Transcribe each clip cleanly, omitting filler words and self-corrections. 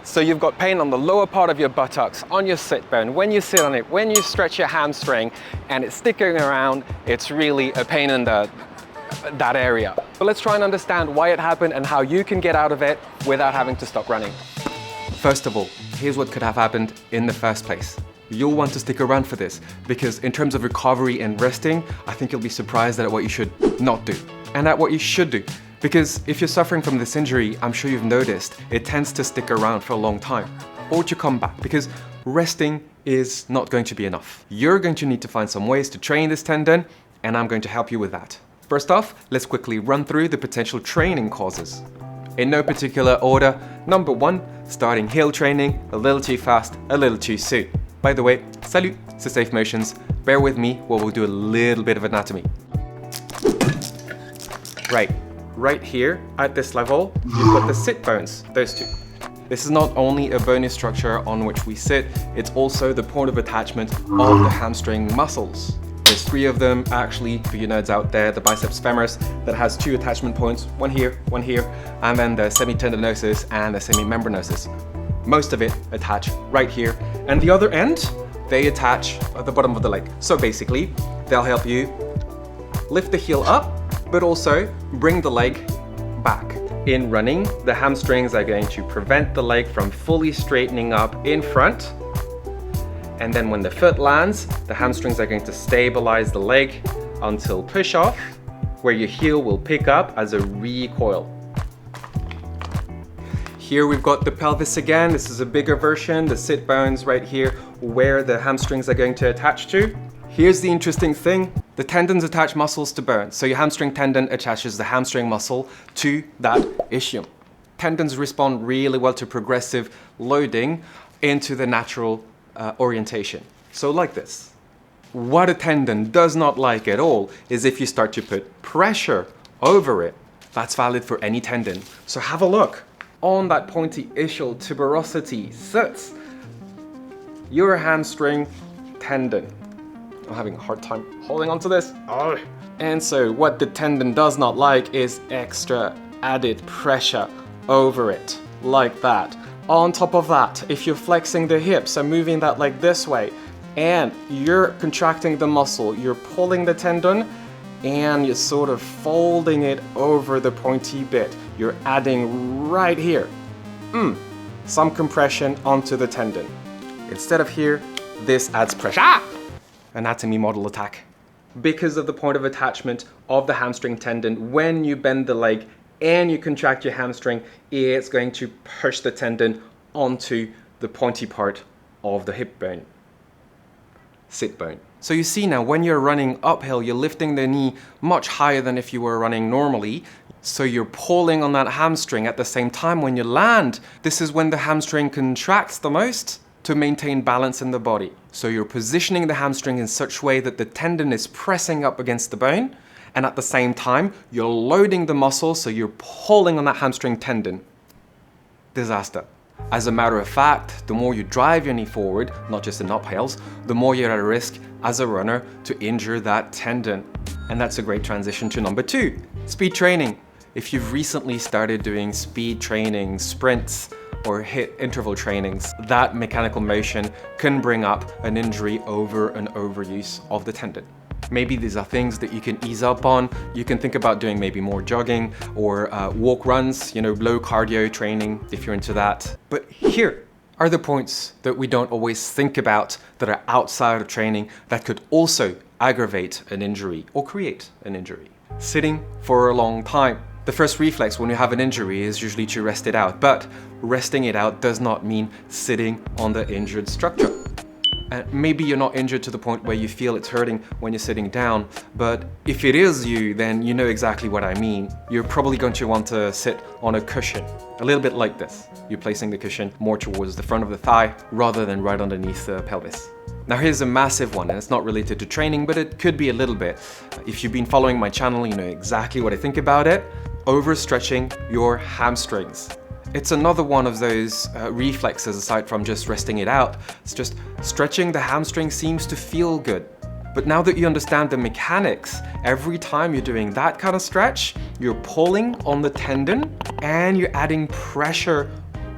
So you've got pain on the lower part of your buttocks, on your sit bone, when you sit on it, when you stretch your hamstring, and it's sticking around, it's really a pain in that area. But let's try and understand why it happened and how you can get out of it without having to stop running. First of all, here's what could have happened in the first place. You'll want to stick around for this because in terms of recovery and resting, I think you'll be surprised at what you should not do and at what you should do. Because if you're suffering from this injury, I'm sure you've noticed, it tends to stick around for a long time or to come back because resting is not going to be enough. You're going to need to find some ways to train this tendon, and I'm going to help you with that. First off, let's quickly run through the potential training causes. In no particular order, number 1, starting heel training a little too fast, a little too soon. By the way, salut, c'est Safe Motions. Bear with me while we'll do a little bit of anatomy. Right here at this level, you've got the sit bones, those two. This is not only a bony structure on which we sit, it's also the point of attachment of the hamstring muscles. There's 3 of them actually, for you nerds out there, the biceps femoris that has 2 attachment points, one here, and then the semitendinosus and the semimembranosus. Most of it attach right here, and the other end, they attach at the bottom of the leg. So basically, they'll help you lift the heel up, but also bring the leg back. In running, the hamstrings are going to prevent the leg from fully straightening up in front. And then when the foot lands, the hamstrings are going to stabilize the leg until push off, where your heel will pick up as a recoil. Here we've got the pelvis again. This is a bigger version, the sit bones right here, where the hamstrings are going to attach to. Here's the interesting thing. The tendons attach muscles to bones. So your hamstring tendon attaches the hamstring muscle to that ischium. Tendons respond really well to progressive loading into the natural orientation. So like this. What a tendon does not like at all is if you start to put pressure over it. That's valid for any tendon. So have a look. On that pointy ischial tuberosity sits your hamstring tendon. I'm having a hard time holding onto this. Oh. And so what the tendon does not like is extra added pressure over it, like that. On top of that, if you're flexing the hips and moving that leg this way, and you're contracting the muscle, you're pulling the tendon, and you're sort of folding it over the pointy bit. You're adding right here, some compression onto the tendon. Instead of here, this adds pressure. Anatomy model attack. Because of the point of attachment of the hamstring tendon, when you bend the leg and you contract your hamstring, it's going to push the tendon onto the pointy part of the hip bone, sit bone. So you see now, when you're running uphill, you're lifting the knee much higher than if you were running normally. So you're pulling on that hamstring at the same time. When you land, this is when the hamstring contracts the most to maintain balance in the body. So you're positioning the hamstring in such a way that the tendon is pressing up against the bone, and at the same time, you're loading the muscle, so you're pulling on that hamstring tendon. Disaster. As a matter of fact, the more you drive your knee forward, not just in uphills, the more you're at risk as a runner to injure that tendon. And that's a great transition to number 2, speed training. If you've recently started doing speed training, sprints, or HIIT interval trainings, that mechanical motion can bring up an injury over an overuse of the tendon. Maybe these are things that you can ease up on. You can think about doing maybe more jogging or walk runs, low cardio training if you're into that. But here are the points that we don't always think about that are outside of training that could also aggravate an injury or create an injury. Sitting for a long time. The first reflex when you have an injury is usually to rest it out, but resting it out does not mean sitting on the injured structure. And maybe you're not injured to the point where you feel it's hurting when you're sitting down, but if it is you, then you know exactly what I mean. You're probably going to want to sit on a cushion, a little bit like this. You're placing the cushion more towards the front of the thigh rather than right underneath the pelvis. Now here's a massive one, and it's not related to training, but it could be a little bit. If you've been following my channel, you know exactly what I think about it. Overstretching your hamstrings. It's another one of those reflexes aside from just resting it out. It's just stretching the hamstring seems to feel good. But now that you understand the mechanics, every time you're doing that kind of stretch, you're pulling on the tendon and you're adding pressure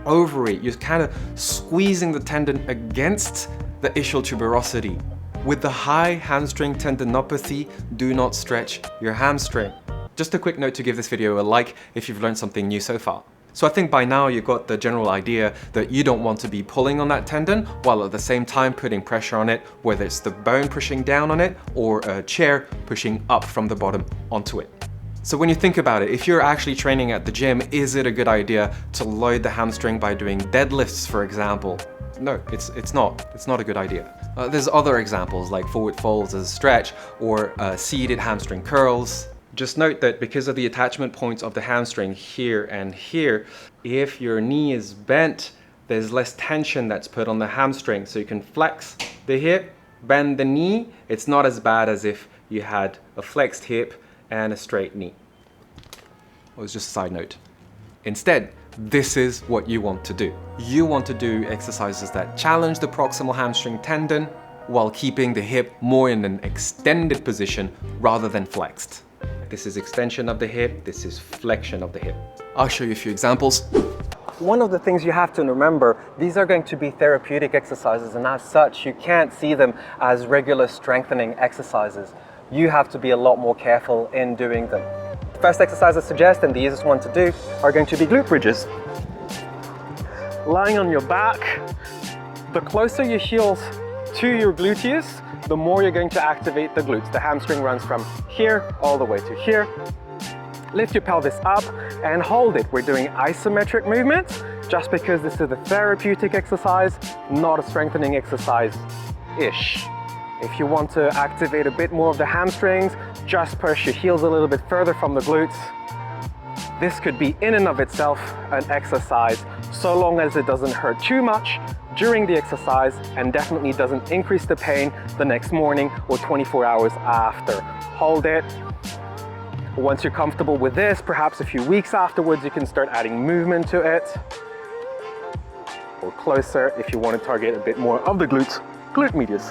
over it. You're kind of squeezing the tendon against the ischial tuberosity. With the high hamstring tendinopathy, do not stretch your hamstring. Just a quick note to give this video a like if you've learned something new so far. So I think by now you've got the general idea that you don't want to be pulling on that tendon while at the same time putting pressure on it, whether it's the bone pushing down on it or a chair pushing up from the bottom onto it. So when you think about it, if you're actually training at the gym, is it a good idea to load the hamstring by doing deadlifts, for example? No, it's not a good idea. There's other examples like forward folds as a stretch or seated hamstring curls. Just note that because of the attachment points of the hamstring here and here, if your knee is bent, there's less tension that's put on the hamstring. So you can flex the hip, bend the knee. It's not as bad as if you had a flexed hip and a straight knee. It was just a side note. Instead, this is what you want to do. You want to do exercises that challenge the proximal hamstring tendon while keeping the hip more in an extended position rather than flexed. This is extension of the hip, this is flexion of the hip. I'll show you a few examples. One of the things you have to remember, these are going to be therapeutic exercises, and as such, you can't see them as regular strengthening exercises. You have to be a lot more careful in doing them. The first exercise I suggest, and the easiest one to do, are going to be glute bridges. Lying on your back, the closer your heels to your gluteus, the more you're going to activate the glutes. The hamstring runs from here all the way to here. Lift your pelvis up and hold it. We're doing isometric movements just because this is a therapeutic exercise, not a strengthening exercise-ish. If you want to activate a bit more of the hamstrings, just push your heels a little bit further from the glutes. This could be in and of itself an exercise, so long as it doesn't hurt too much during the exercise and definitely doesn't increase the pain the next morning or 24 hours after. Hold it. Once you're comfortable with this, perhaps a few weeks afterwards, you can start adding movement to it. Or closer if you want to target a bit more of the glutes, glute medius.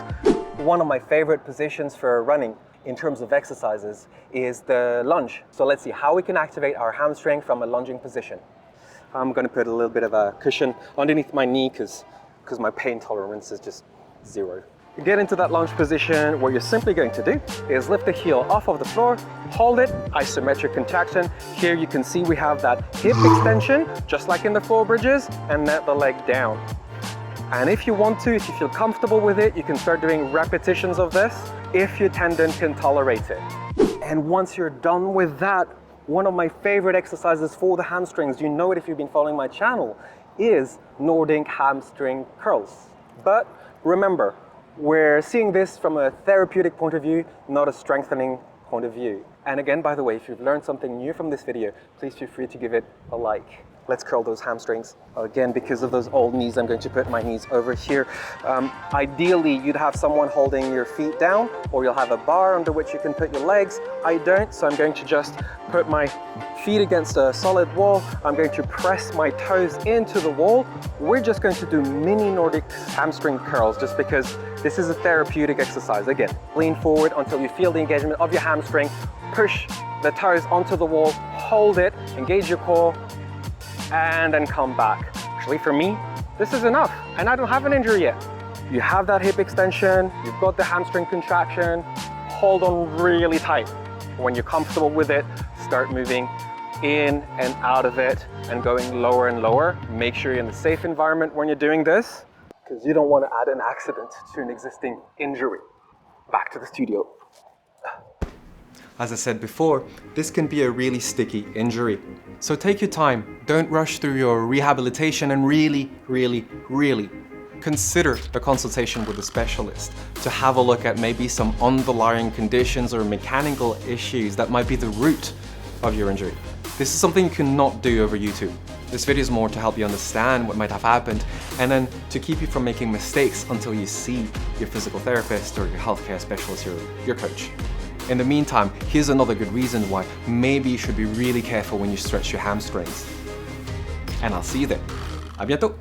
One of my favorite positions for running in terms of exercises is the lunge. So let's see how we can activate our hamstring from a lunging position. I'm going to put a little bit of a cushion underneath my knee because my pain tolerance is just zero. Get into that lunge position. What you're simply going to do is lift the heel off of the floor, hold it, isometric contraction. Here you can see we have that hip extension, just like in the floor bridges, and net the leg down. And if you want to, if you feel comfortable with it, you can start doing repetitions of this if your tendon can tolerate it. And once you're done with that, one of my favorite exercises for the hamstrings, you know it if you've been following my channel, is Nordic hamstring curls. But remember, we're seeing this from a therapeutic point of view, not a strengthening point of view. And again, by the way, if you've learned something new from this video, please feel free to give it a like. Let's curl those hamstrings. Again, because of those old knees, I'm going to put my knees over here. Ideally, you'd have someone holding your feet down, or you'll have a bar under which you can put your legs. I don't, so I'm going to just put my feet against a solid wall. I'm going to press my toes into the wall. We're just going to do mini Nordic hamstring curls, just because this is a therapeutic exercise. Again, lean forward until you feel the engagement of your hamstring. Push the toes onto the wall, hold it, engage your core, and then come back. Actually, for me, this is enough, and I don't have an injury yet. You have that hip extension, you've got the hamstring contraction, hold on really tight. When you're comfortable with it, start moving in and out of it and going lower and lower. Make sure you're in a safe environment when you're doing this, because you don't want to add an accident to an existing injury. Back to the studio. As I said before, this can be a really sticky injury. So take your time, don't rush through your rehabilitation, and really consider a consultation with a specialist to have a look at maybe some underlying conditions or mechanical issues that might be the root of your injury. This is something you cannot do over YouTube. This video is more to help you understand what might have happened and then to keep you from making mistakes until you see your physical therapist or your healthcare specialist, your coach. In the meantime, here's another good reason why maybe you should be really careful when you stretch your hamstrings. And I'll see you there. À bientôt!